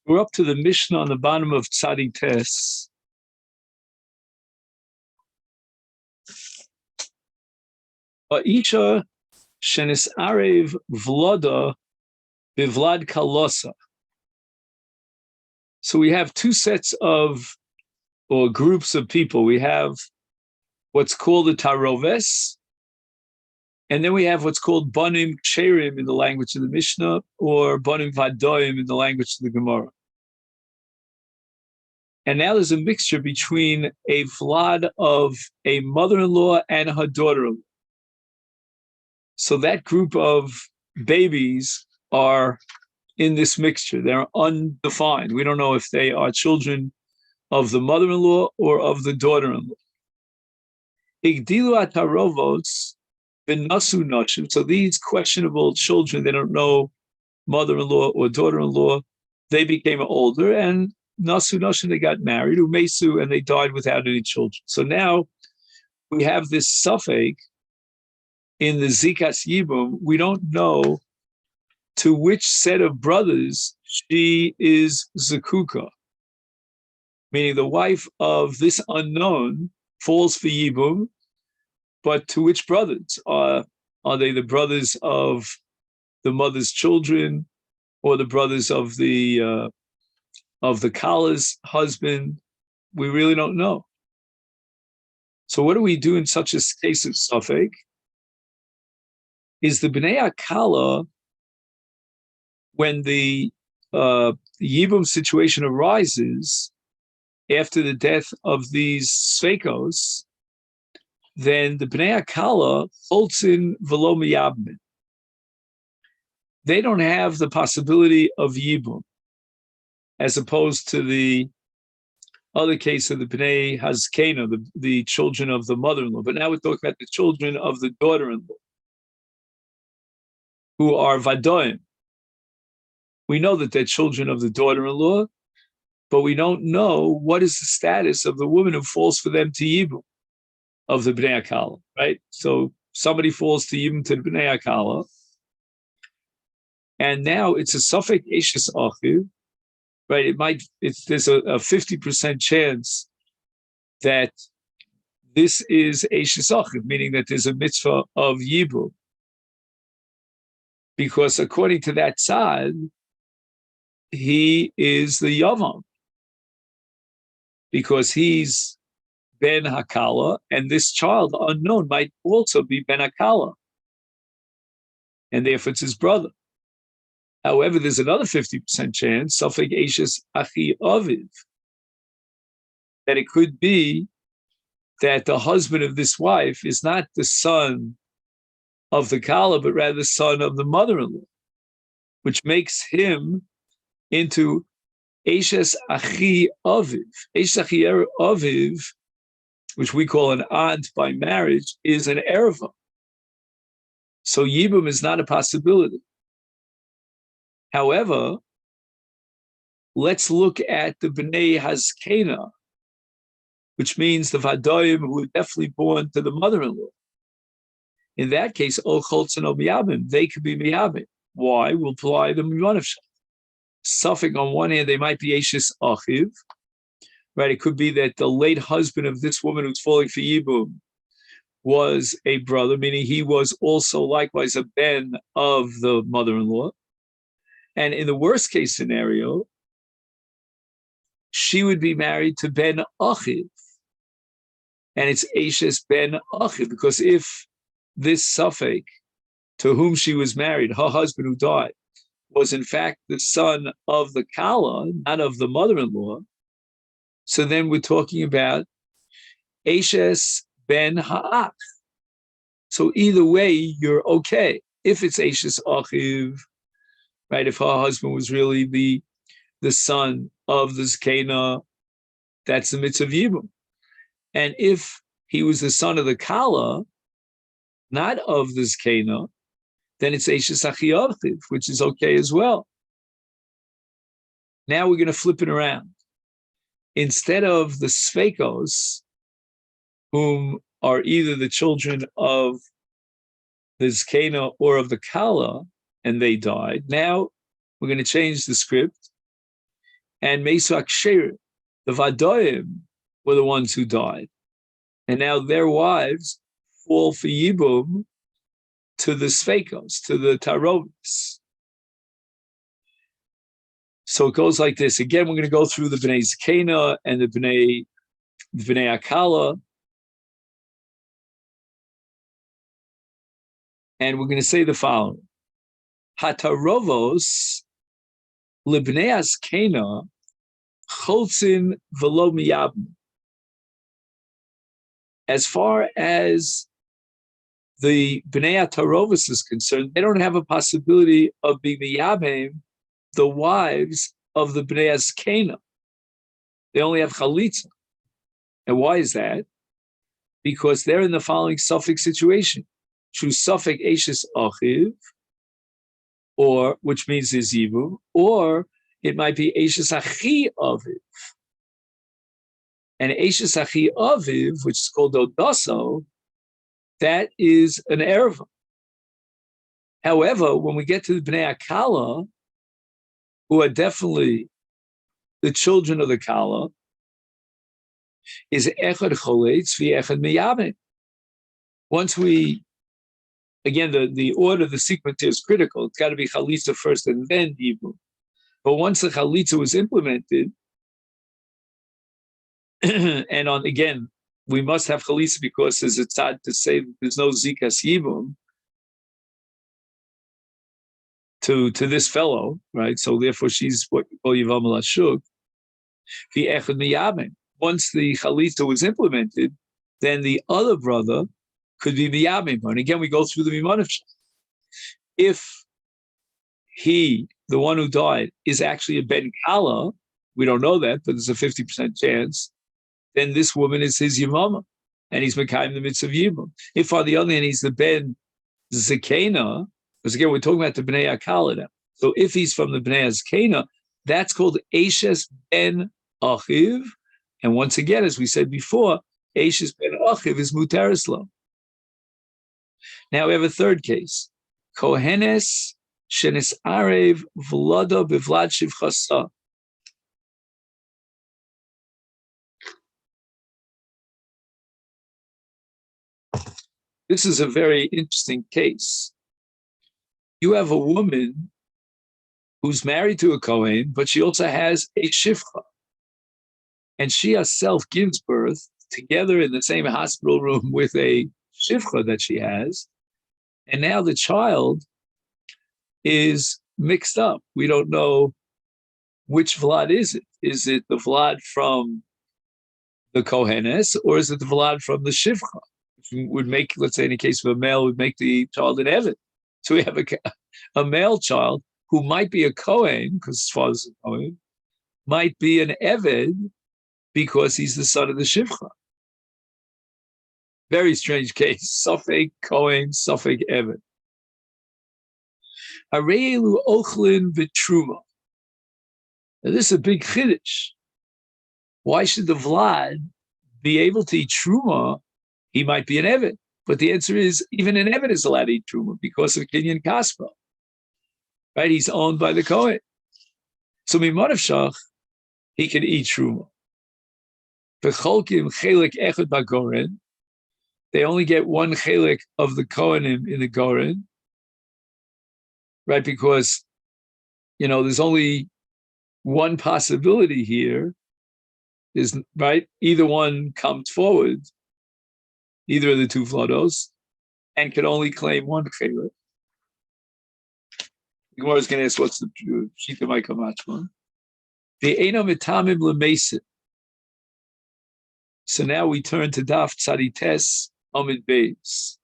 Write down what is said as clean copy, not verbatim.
We're up to the Mishnah on the bottom of Tzadik Tes. Isha shenis arev vloda bivlad kalosa. So we have two sets of, or groups of people. We have what's called the taroves, and then we have what's called banim ksherim in the language of the Mishnah, or banim vadoim in the language of the Gemara. And now there's a mixture between a vlad of a mother-in-law and her daughter-in-law. So that group of babies are in this mixture. They're undefined. We don't know if they are children of the mother-in-law or of the daughter-in-law. Igdilu atarovots v'nasu nashim. So these questionable children, they don't know mother-in-law or daughter-in-law, they became older, and nasu nashim, they got married, umesu, and they died without any children. So now we have this suffix in the Zikas Yibum. We don't know to which set of brothers she is Zakuka, meaning the wife of this unknown falls for Yibum, but to which brothers? Are they the brothers of the mother's children, or the brothers of the Kala's husband? We really don't know. So what do we do in such a case of suffix? Is the Bnei Akala, when the Yibum situation arises after the death of these Sveikos, then the Bnei Akala holtzin v'lo miyabmin. They don't have the possibility of Yibum, as opposed to the other case of the Bnei Hazkena, the children of the mother-in-law. But now we're talking about the children of the daughter-in-law, who are Vadoim. We know that they're children of the daughter-in-law, but we don't know what is the status of the woman who falls for them to Yibum, of the Bnei Akala, right? So somebody falls to Yibum to the Bnei Akala, and now it's a suffix Eishes Achiv, right? There's a 50% chance that this is Eishes Achiv, meaning that there's a mitzvah of Yibum. Because according to that side, he is the Yavam, because he's Ben Hakala, and this child unknown might also be Ben Hakala, and therefore it's his brother. However, there's another 50% chance, Safek Eishes Achi Aviv, that it could be that the husband of this wife is not the son of the Kala, but rather the son of the mother-in-law, which makes him into Eishes Achi Aviv. Eishes Achi Aviv, which we call an aunt by marriage, is an erva. So Yibum is not a possibility. However, let's look at the Bnei Hazkena, which means the Vadoim who are definitely born to the mother-in-law. In that case, O Cholz and O Miyabim, they could be Miyabim. Why? We'll apply the Mivanavshah. Suffix, on one hand, they might be Eishes Achiv, right? It could be that the late husband of this woman who's falling for Yibum was a brother, meaning he was also likewise a ben of the mother-in-law. And in the worst case scenario, she would be married to Ben Achiv. And it's Eishes Ben Achiv, because if this suffix to whom she was married, her husband who died, was in fact the son of the Kala, not of the mother-in-law, so then we're talking about Eishes Ben Ha'ach. So either way, you're okay. If it's Eishes Achiv, right, if her husband was really the son of the Zkena, that's the mitzvah of Yibum. And if he was the son of the Kala, not of the Zkena, then it's Eishes Achi Aviv, which is okay as well. Now we're going to flip it around. Instead of the Sveikos, whom are either the children of the Zkena or of the Kala, and they died, now we're going to change the script. and Mesu Aksher, the Vadoim, were the ones who died. And now their wives fall for Yibum to the Sveikos, to the Tarovis. So it goes like this. Again, we're going to go through the Bnei Zakena and the Bnei Akala. And we're going to say the following. Hatarovos libnei Zakena cholzin velo miyabim. As far as the Bnei Tarovis is concerned, they don't have a possibility of being miyabim, the wives of the Bnei Zakena. They only have chalitza. And why is that? Because they're in the following suffix situation. True suffix Eishes Achiv, or which means Zivu, or it might be Eishes Achi Aviv. And Eishes Achi Aviv, which is called Odaso, that is an erva. However, when we get to the Bnei Akala, who are definitely the children of the Kala, is Echad Choletz v'Echad Miyabim. Once we, again, the order, the sequence is critical. It's got to be Chalitza first and then Yibum. But once the Chalitza was implemented, and again, we must have Chalitza because there's a tzad to say that there's no Zikas Yibum to this fellow, right? So therefore she's what you call Yevamot Ashuk. V'Echad Miyabim. Once the Chalitza was implemented, then the other brother could be Miyabim. And again, we go through the Mimonif. If he, the one who died, is actually a Ben Kala, we don't know that, but there's a 50% chance, then this woman is his Yevamot, and he's Mekayim the mitzvah of Yibum. If on the other hand, he's the Ben Zakena, because again, we're talking about the Bnei Akala now. So if he's from the Bnei Zakena, that's called Eishes Ben Achiv. And once again, as we said before, Eishes Ben Achiv is Muterislo. Now we have a third case. Kohenes shenis arev v'lada b'vlad shivchasa. This is a very interesting case. You have a woman who's married to a Kohen, but she also has a shivcha. And she herself gives birth together in the same hospital room with a shivcha that she has. And now the child is mixed up. We don't know which Vlad is it. Is it the Vlad from the Kohenes, or is it the Vlad from the shivcha? Which would make, let's say in the case of a male, would make the child an Eved. So we have a male child who might be a Kohen, because his father's a Kohen, might be an Eved, because he's the son of the Shivcha. Very strange case. Safek Kohen, Safek Eved. Areilu Ochlin V'Truma. Now this is a big chiddush. Why should the Vlad be able to eat Truma? He might be an Eved. But the answer is, even an Eved is allowed to eat Truma because of Kinyan Kaspa. Right? He's owned by the Kohen. So Mimonav Shach, he can eat Truma. V'cholkim chelik echad b'goren. They only get one chelik of the Kohanim in the Goren, right? Because, there's only one possibility here, is right? Either one comes forward, either of the two Vlados, and can only claim one chelik. The Gemara is going to ask, what's the Shita Maika Machman? The Eino Mitamim L'Mesit. So now we turn to Daf Tzadites Amid Beis.